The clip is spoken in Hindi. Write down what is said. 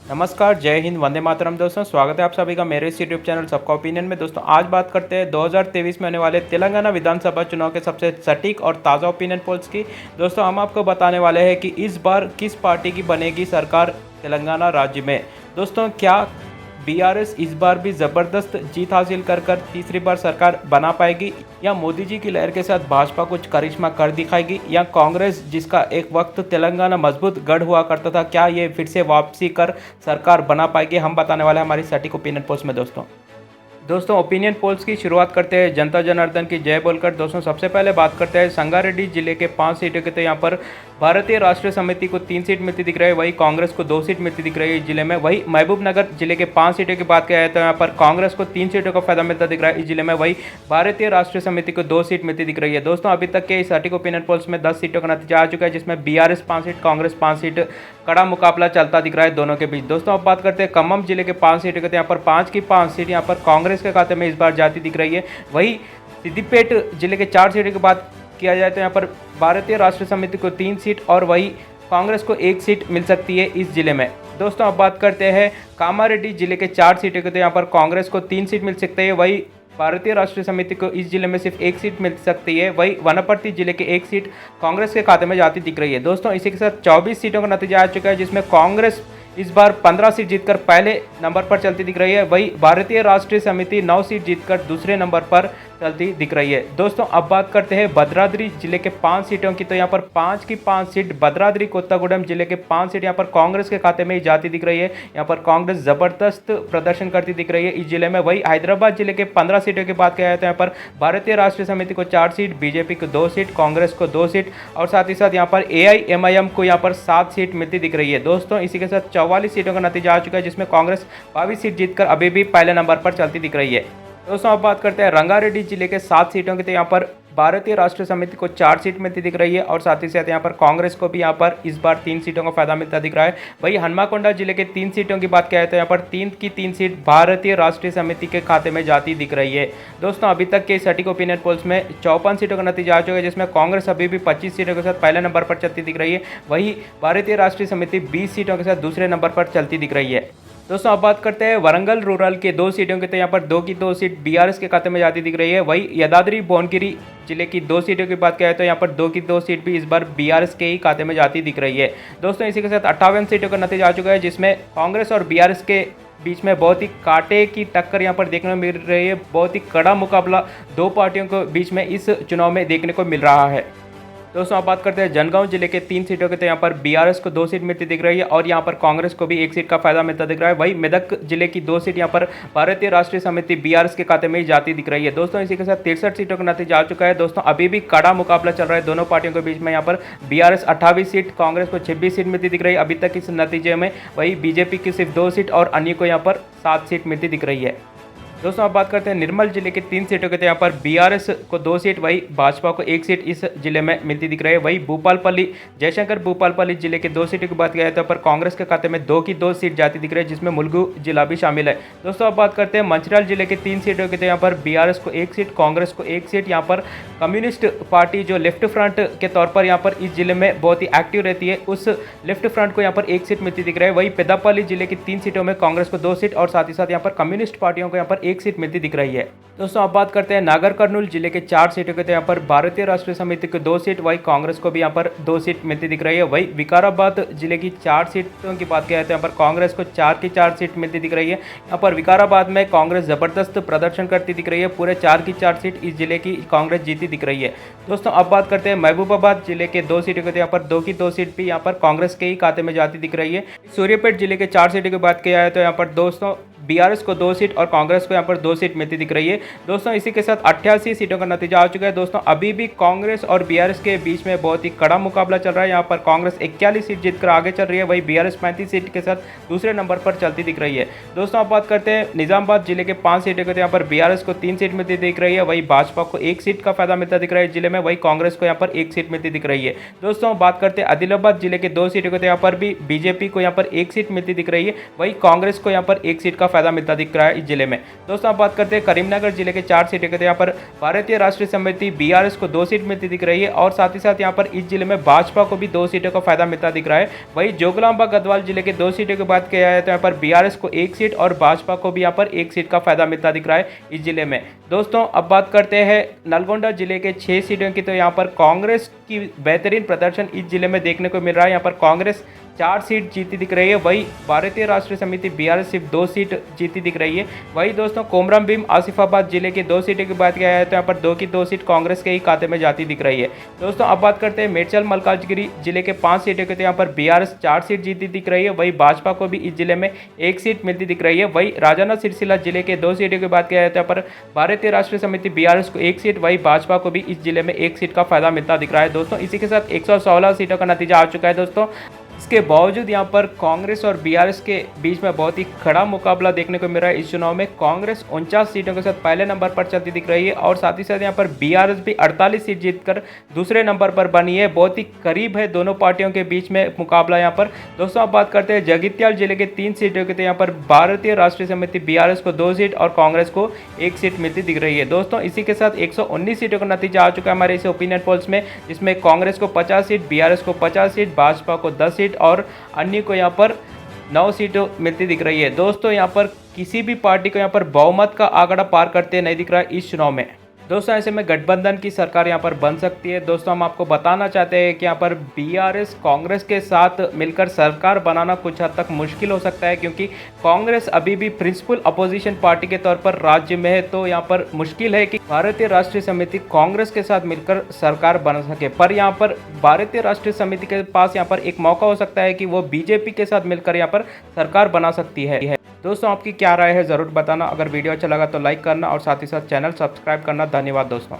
नमस्कार, जय हिंद, वंदे मातरम दोस्तों। स्वागत है आप सभी का मेरे इस यूट्यूब चैनल सबका ओपिनियन में। दोस्तों आज बात करते हैं 2023 में होने वाले तेलंगाना विधानसभा चुनाव के सबसे सटीक और ताज़ा ओपिनियन पोल्स की। दोस्तों हम आपको बताने वाले हैं कि इस बार किस पार्टी की बनेगी सरकार तेलंगाना राज्य में। दोस्तों क्या बीआरएस इस बार भी ज़बरदस्त जीत हासिल कर तीसरी बार सरकार बना पाएगी, या मोदी जी की लहर के साथ भाजपा कुछ करिश्मा कर दिखाएगी, या कांग्रेस जिसका एक वक्त तेलंगाना मजबूत गढ़ हुआ करता था, क्या ये फिर से वापसी कर सरकार बना पाएगी? हम बताने वाले हैं हमारी सटीक ओपिनियन पोस्ट में। दोस्तों ओपिनियन पोल्स की शुरुआत करते हैं जनता जनार्दन की जय बोलकर। दोस्तों सबसे पहले बात करते हैं संगारेड्डी जिले के 5 सीटों के। तो यहाँ पर भारतीय राष्ट्रीय समिति को 3 सीट मिलती दिख रही है, वही कांग्रेस को 2 सीट मिलती दिख रही है इस जिले में। वही महबूबनगर जिले के 5 सीटों की बात किया जाए तो यहाँ पर कांग्रेस को 3 सीटों का फायदा मिलता दिख रहा है इस जिले में। वही भारतीय राष्ट्रीय समिति को 2 सीट मिलती दिख रही है। दोस्तों अभी तक के सटीक ओपिनियन पोल्स में 10 सीटों का नतीजा आ चुका है, जिसमें बीआरएस 5 सीट, कांग्रेस 5 सीट, कड़ा मुकाबला चलता दिख रहा है दोनों के बीच। दोस्तों अब बात करते हैं खम्मम जिले के 5 सीटों के। यहाँ पर 5 की 5 सीट यहाँ पर कांग्रेस के खाते में इस बार जाती दिख रही है। वही सिद्दीपेट जिले के 4 सीटों की बात किया जाए तो यहाँ पर भारतीय राष्ट्रीय समिति को 3 सीट और वही कांग्रेस को 1 सीट मिल सकती है इस जिले में। दोस्तों अब बात करते हैं कामारेड्डी जिले के 4 सीटों के। तो यहाँ पर कांग्रेस को 3 सीट मिल सकती है, वही भारतीय राष्ट्रीय समिति को इस जिले में सिर्फ 1 सीट मिल सकती है। वही वनपर्ती जिले के 1 सीट कांग्रेस के खाते में जाती दिख रही है। दोस्तों इसी के साथ 24 सीटों का नतीजा आ चुका है, जिसमें कांग्रेस इस बार 15 सीट जीतकर पहले नंबर पर चलती दिख रही है। वही भारतीय राष्ट्रीय समिति 9 सीट जीतकर दूसरे नंबर पर चलती दिख रही है। दोस्तों अब बात करते हैं भद्राद्री जिले के 5 सीटों की। तो यहाँ पर 5 की 5 सीट भद्राद्री कोत्तागुडम जिले के 5 सीट यहाँ पर कांग्रेस के खाते में ही जाती दिख रही है। यहाँ पर कांग्रेस जबरदस्त प्रदर्शन करती दिख रही है इस जिले में। वही हैदराबाद जिले के 15 सीटों की बात किया जाए तो यहाँ पर भारतीय राष्ट्रीय समिति को 4 सीट, बीजेपी को 2 सीट, कांग्रेस को 2 सीट और साथ ही साथ यहाँ पर एआईएमआईएम को यहाँ पर 7 सीट मिलती दिख रही है। दोस्तों इसी के साथ 44 सीटों का नतीजा आ चुका है, जिसमें कांग्रेस 22 सीट जीतकर अभी भी पहले नंबर पर चलती दिख रही है। दोस्तों अब बात करते हैं रंगारेड्डी जिले के 7 सीटों की। तो यहाँ पर भारतीय राष्ट्रीय समिति को 4 सीट मिलती दिख रही है और साथ ही साथ यहाँ पर कांग्रेस को भी यहाँ पर इस बार 3 सीटों का फायदा मिलता दिख रहा है। वही हनुमाकोंडा जिले के 3 सीटों की बात किया जाए तो यहाँ पर 3 की 3 सीट भारतीय राष्ट्रीय समिति के खाते में जाती दिख रही है। दोस्तों अभी तक के सटीक ओपिनियन पोल्स में 54 सीटों का नतीजा आ चुका है, जिसमें कांग्रेस अभी भी 25 सीटों के साथ पहले नंबर पर चलती दिख रही है। वही भारतीय राष्ट्रीय समिति 20 सीटों के साथ दूसरे नंबर पर चलती दिख रही है। दोस्तों अब बात करते हैं वरंगल रूरल के 2 सीटों के। तो यहाँ पर 2 की 2 सीट बीआरएस के खाते में जाती दिख रही है। वही यदाद्री भुवनगिरी जिले की 2 सीटों की बात किया जाए तो यहाँ पर 2 की 2 सीट भी इस बार बीआरएस के ही खाते में जाती दिख रही है। दोस्तों इसी के साथ 58 सीटों का नतीजा आ चुका है, जिसमें कांग्रेस और बीआरएस के बीच में बहुत ही कांटे की टक्कर यहाँ पर देखने को मिल रही है। बहुत ही कड़ा मुकाबला 2 पार्टियों के बीच में इस चुनाव में देखने को मिल रहा है। दोस्तों आप बात करते हैं जनगांव जिले के 3 सीटों के। तो यहाँ पर बीआरएस को 2 सीट मिलती दिख रही है और यहाँ पर कांग्रेस को भी 1 सीट का फायदा मिलता दिख रहा है। वही मेदक जिले की 2 सीट यहाँ पर भारतीय राष्ट्रीय समिति बीआरएस के खाते में ही जाती दिख रही है। दोस्तों इसी के साथ 63 सीटों का नतीजा आ चुका है। दोस्तों अभी भी कड़ा मुकाबला चल रहा है दोनों पार्टियों के बीच में। यहाँ पर बीआरएस 28 सीट, कांग्रेस को 26 सीट मिलती दिख रही है अभी तक इस नतीजे में। वही बीजेपी की सिर्फ 2 सीट और अन्य को यहाँ पर 7 सीट मिलती दिख रही है। दोस्तों अब बात करते हैं निर्मल जिले के 3 सीटों के। तो यहाँ पर बीआरएस को 2 सीट, वही भाजपा को 1 सीट इस जिले में मिलती दिख रही है। वही भूपालपल्ली जयशंकर भूपालपल्ली जिले के 2 सीटों की बात किया जाए तो पर कांग्रेस के खाते में 2 की 2 सीट जाती दिख रही है, जिसमें मुलुगु जिला भी शामिल है। दोस्तों अब बात करते हैं मंचिराल जिले के 3 सीटों के। तो यहाँ पर बीआरएस को 1 सीट, कांग्रेस को 1 सीट। यहाँ पर कम्युनिस्ट पार्टी जो लेफ्ट फ्रंट के तौर पर यहाँ पर इस जिले में बहुत ही एक्टिव रहती है, उस लेफ्ट फ्रंट को यहाँ पर 1 सीट मिलती दिख रही है। वही पेदापल्ली जिले की 3 सीटों में कांग्रेस को 2 सीट और साथ ही साथ यहाँ पर कम्युनिस्ट पार्टियों को यहाँ पर 1 सीट मिलती दिख रही है। दोस्तों अब बात करते हैं नागर कर्नूल जिले के 4 सीटों के। तो यहाँ पर भारतीय राष्ट्रीय समिति को 2 सीट, वही कांग्रेस को भी यहाँ पर 2 सीट मिलती दिख रही है। वही विकाराबाद जिले की 4 सीटों की बात किया जाए तो यहाँ पर कांग्रेस को 4 की 4 सीट मिलती दिख रही है। यहाँ पर विकाराबाद में कांग्रेस जबरदस्त प्रदर्शन करती दिख रही है, पूरे 4 की 4 सीट इस जिले की कांग्रेस जीती दिख रही है। दोस्तों अब बात करते हैं महबूबाबाद जिले के 2 सीटों के। तो यहाँ पर 2 की 2 सीट भी यहाँ पर कांग्रेस के ही खाते में जाती दिख रही है। सूर्यापेट जिले के 4 सीटों की बात किया जाए तो यहाँ पर दोस्तों बीआरएस को 2 सीट और कांग्रेस को यहाँ पर 2 सीट मिलती दिख रही है। दोस्तों इसी के साथ 88 सीटों का नतीजा आ चुका है। दोस्तों अभी भी कांग्रेस और बीआरएस के बीच में बहुत ही कड़ा मुकाबला चल रहा है। यहाँ पर कांग्रेस 41 सीट जीतकर आगे चल रही है, वही बीआरएस 35 सीट के साथ दूसरे नंबर पर चलती दिख रही है। दोस्तों अब बात करते हैं निजामाबाद जिले के 5 सीटों के। यहाँ पर बीआरएस को 3 सीट मिलती दिख रही है, वही भाजपा को 1 सीट का फायदा मिलता दिख रहा है जिले में, वही कांग्रेस को यहाँ पर 1 सीट मिलती दिख रही है। दोस्तों बात करते हैं आदिलाबाद जिले के 2 सीटों के। यहाँ पर भी बीजेपी को यहाँ पर 1 सीट मिलती दिख रही है, वही कांग्रेस को यहाँ पर 1 सीट का फायदा मिलता दिख रहा है इस जिले में। दोस्तों आप बात करते हैं करीमनगर जिले के 4 सीटें के, तो यहाँ पर भारतीय राष्ट्रीय समिति BRS को 2 सीट मिलती दिख रही है और साथ ही साथ यहाँ पर इस जिले में भाजपा को भी 2 सीटों का फायदा मिलता दिख रहा है। वहीं जोगलांबा गढ़वाल जिले के 2 सीटों की बात किया जाए तो यहाँ पर BRS को 1 सीट और भाजपा को भी यहाँ पर 1 सीट का फायदा मिलता दिख रहा है इस जिले में। दोस्तों अब बात करते हैं नलगोंडा जिले के 6 सीटों की, तो यहाँ पर कांग्रेस की बेहतरीन प्रदर्शन इस जिले में देखने को मिल रहा है। यहाँ पर कांग्रेस 4 सीट जीती दिख रही है, वही भारतीय राष्ट्रीय समिति BRS सिर्फ 2 सीट जीती दिख रही है। वही दोस्तों कोमरम भीम आसिफाबाद जिले के 2 सीटों की बात किया जाए तो यहाँ पर 2 की 2 सीट कांग्रेस के ही खाते में जाती दिख रही है। दोस्तों अब बात करते हैं मेडचल मल्काजगिरी जिले के 5 सीटों के, तो यहाँ पर BRS 4 सीट जीती दिख रही है, वही भाजपा को भी इस जिले में 1 सीट मिलती दिख रही है। वही राजाना सिरसिला जिले के 2 सीटों की बात किया जाए तो यहाँ पर भारतीय राष्ट्रीय समिति BRS को 1 सीट, वही भाजपा को भी इस जिले में 1 सीट का फायदा मिलता दिख रहा है। दोस्तों इसी के साथ 116 सीटों का नतीजा आ चुका है। दोस्तों इसके बावजूद यहाँ पर कांग्रेस और BRS के बीच में बहुत ही खड़ा मुकाबला देखने को मिल रहा है। इस चुनाव में कांग्रेस 49 सीटों के साथ पहले नंबर पर चलती दिख रही है और साथ ही साथ यहाँ पर BRS भी 48 सीट जीतकर दूसरे नंबर पर बनी है। बहुत ही करीब है दोनों पार्टियों के बीच में मुकाबला यहाँ पर। दोस्तों आप बात करते हैं जगित्याल जिले के 3 सीटों के, तो यहाँ पर भारतीय राष्ट्रीय समिति BRS को 2 सीट और कांग्रेस को 1 सीट मिलती दिख रही है। दोस्तों इसी के साथ 119 सीटों का नतीजा आ चुका है हमारे इस ओपिनियन पोल्स में, जिसमें कांग्रेस को 50 सीट, BRS को 50 सीट, भाजपा को 10 सीट और अन्य को यहाँ पर 9 सीटें मिलती दिख रही है। दोस्तों यहाँ पर किसी भी पार्टी को यहाँ पर बहुमत का आंकड़ा पार करते नहीं दिख रहा है इस चुनाव में। दोस्तों ऐसे में गठबंधन की सरकार यहाँ पर बन सकती है। दोस्तों हम आपको बताना चाहते हैं कि यहाँ पर BRS कांग्रेस के साथ मिलकर सरकार बनाना कुछ हद तक मुश्किल हो सकता है, क्योंकि कांग्रेस अभी भी प्रिंसिपल अपोजिशन पार्टी के तौर पर राज्य में है। तो यहाँ पर मुश्किल है कि भारतीय राष्ट्रीय समिति कांग्रेस के साथ मिलकर सरकार बना सके। पर यहाँ पर भारतीय राष्ट्रीय समिति के पास यहाँ पर एक मौका हो सकता है कि वो BJP के साथ मिलकर यहाँ पर सरकार बना सकती है। दोस्तों आपकी क्या राय है ज़रूर बताना। अगर वीडियो अच्छा लगा तो लाइक करना और साथ ही साथ चैनल सब्सक्राइब करना। धन्यवाद दोस्तों।